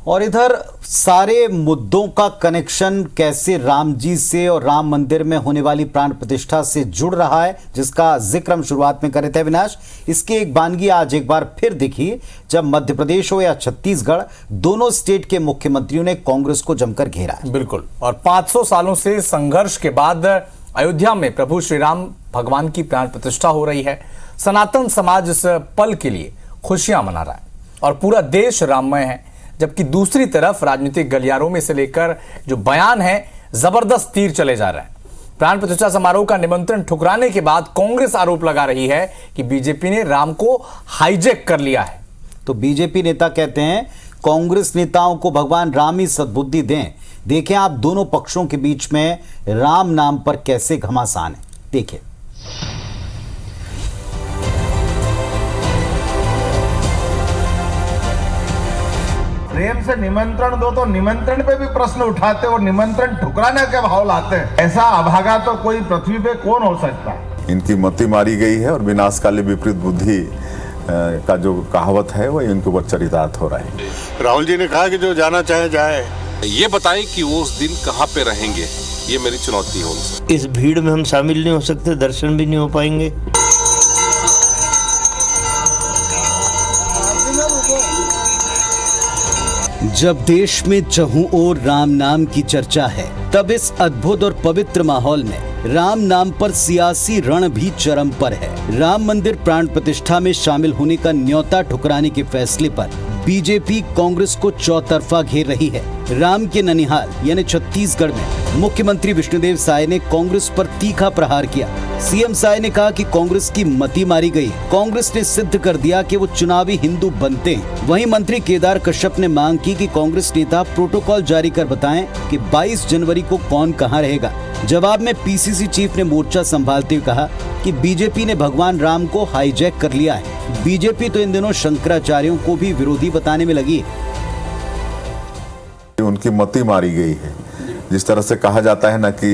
और इधर सारे मुद्दों का कनेक्शन कैसे राम जी से और राम मंदिर में होने वाली प्राण प्रतिष्ठा से जुड़ रहा है, जिसका जिक्र हम शुरुआत में कर रहे थे अविनाश। इसकी एक वानगी आज एक बार फिर दिखी जब मध्य प्रदेश हो या छत्तीसगढ़, दोनों स्टेट के मुख्यमंत्रियों ने कांग्रेस को जमकर घेरा है। बिल्कुल, और 500 सालों से संघर्ष के बाद अयोध्या में प्रभु श्री राम भगवान की प्राण प्रतिष्ठा हो रही है। सनातन समाज इस पल के लिए खुशियां मना रहा है और पूरा देश राममय है, जबकि दूसरी तरफ राजनीतिक गलियारों में से लेकर जो बयान है जबरदस्त तीर चले जा रहे हैं। प्राण प्रतिष्ठा समारोह का निमंत्रण ठुकराने के बाद कांग्रेस आरोप लगा रही है कि बीजेपी ने राम को हाईजैक कर लिया है। तो बीजेपी नेता कहते हैं कांग्रेस नेताओं को भगवान राम ही सद्बुद्धि दें। देखें आप दोनों पक्षों के बीच में राम नाम पर कैसे घमासान है, देखिए। प्रेम से निमंत्रण दो तो निमंत्रण पे भी प्रश्न उठाते और निमंत्रण ठुकराने के भाव लाते हैं। ऐसा अभागा तो कोई पृथ्वी पे कौन हो सकता है। इनकी मति मारी गई है और विनाश काले विपरीत बुद्धि का जो कहावत है वो इनके ऊपर चरितार्थ हो रहा है। राहुल जी ने कहा कि जो जाना चाहे जाए। ये बताएं कि वो उस दिन कहाँ पे रहेंगे, ये मेरी चुनौती है उनसे। इस भीड़ में हम शामिल नहीं हो सकते, दर्शन भी नहीं हो पाएंगे। जब देश में चहुं ओर राम नाम की चर्चा है, तब इस अद्भुत और पवित्र माहौल में राम नाम पर सियासी रण भी चरम पर है। राम मंदिर प्राण प्रतिष्ठा में शामिल होने का न्योता ठुकराने के फैसले पर बीजेपी कांग्रेस को चौतरफा घेर रही है। राम के ननिहाल यानी छत्तीसगढ़ में मुख्यमंत्री विष्णुदेव साय ने कांग्रेस पर तीखा प्रहार किया। सीएम साय ने कहा कि कांग्रेस की मति मारी गई। कांग्रेस ने सिद्ध कर दिया कि वो चुनावी हिंदू बनते हैं। वहीं मंत्री केदार कश्यप ने मांग की कि कांग्रेस नेता प्रोटोकॉल जारी कर बताएं कि 22 जनवरी को कौन कहां रहेगा। जवाब में पीसीसी चीफ ने मोर्चा संभालते हुए कहा कि बीजेपी ने भगवान राम को हाईजैक कर लिया है। बीजेपी तो इन दिनों शंकराचार्यों को भी विरोधी बताने में लगी है। उनकी मति मारी गई है। जिस तरह से कहा जाता है ना कि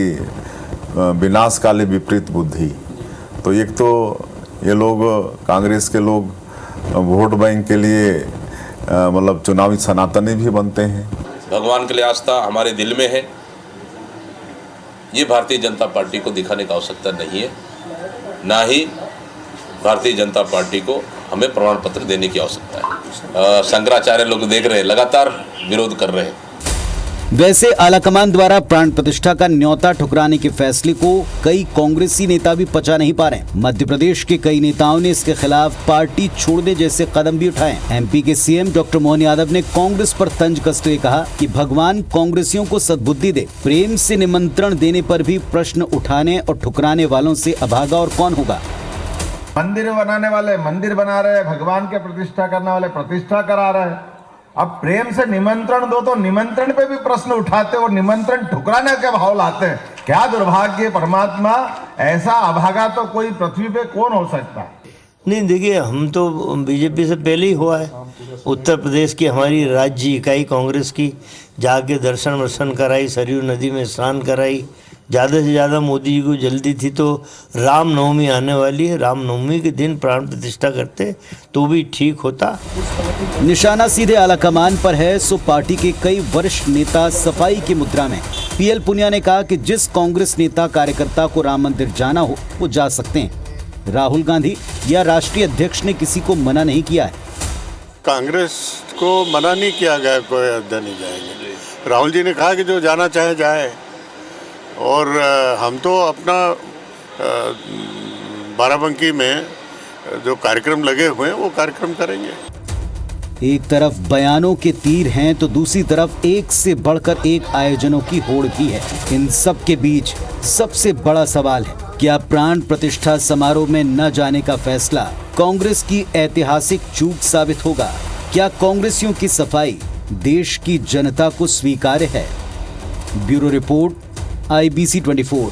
विनाश काले विपरीत बुद्धि, तो एक तो ये लोग कांग्रेस के लोग वोट बैंक के लिए मतलब चुनावी सनातनी भी बनते हैं। भगवान के लिए आस्था हमारे दिल में है, ये भारतीय जनता पार्टी को दिखाने की आवश्यकता नहीं है, ना ही भारतीय जनता पार्टी को हमें प्रमाण पत्र देने की आवश्यकता है। शंकराचार्य लोग देख रहे हैं, लगातार विरोध कर रहे हैं। वैसे आलाकमान द्वारा प्राण प्रतिष्ठा का न्योता ठुकराने के फैसले को कई कांग्रेसी नेता भी पचा नहीं पा रहे। मध्य प्रदेश के कई नेताओं ने इसके खिलाफ पार्टी छोड़ने जैसे कदम भी उठाए। एमपी के सीएम डॉक्टर मोहन यादव ने कांग्रेस पर तंज कसते हुए कहा कि भगवान कांग्रेसियों को सद्बुद्धि दे। प्रेम से निमंत्रण देने पर भी प्रश्न उठाने और ठुकराने वालों से अभागा और कौन होगा। मंदिर बनाने वाले मंदिर बना रहे, भगवान के प्रतिष्ठा करने वाले प्रतिष्ठा करा रहे। अब प्रेम से निमंत्रण दो तो निमंत्रण पे भी प्रश्न उठाते और निमंत्रण ठुकराने के भाव लाते हैं। क्या दुर्भाग्य परमात्मा, ऐसा अभागा तो कोई पृथ्वी पे कौन हो सकता है। नहीं, देखिए, हम तो बीजेपी से पहले ही हुआ है। उत्तर प्रदेश की हमारी राज्य इकाई कांग्रेस की जाके दर्शन वर्शन कराई, सरयू नदी में स्नान कराई। ज़्यादा से ज़्यादा मोदी जी को जल्दी थी, तो रामनवमी आने वाली है, रामनवमी के दिन प्राण प्रतिष्ठा करते तो भी ठीक होता। निशाना सीधे आलाकमान पर है, सो पार्टी के कई वरिष्ठ नेता सफाई की मुद्रा में। पीएल पुनिया ने कहा कि जिस कांग्रेस नेता कार्यकर्ता को राम मंदिर जाना हो वो जा सकते हैं। राहुल गांधी या राष्ट्रीय अध्यक्ष ने किसी को मना नहीं किया है। कांग्रेस को मना नहीं किया गया, कोई अयोध्या नहीं जाएंगे। राहुल जी ने कहा कि जो जाना चाहे जाए, और हम तो अपना बाराबंकी में जो कार्यक्रम लगे हुए हैं वो कार्यक्रम करेंगे। एक तरफ बयानों के तीर हैं तो दूसरी तरफ एक से बढ़कर एक आयोजनों की होड़ भी है। इन सब के बीच सबसे बड़ा सवाल है, क्या प्राण प्रतिष्ठा समारोह में न जाने का फैसला कांग्रेस की ऐतिहासिक चूक साबित होगा? क्या कांग्रेसियों की सफाई देश की जनता को स्वीकार्य है? Bureau report, IBC 24।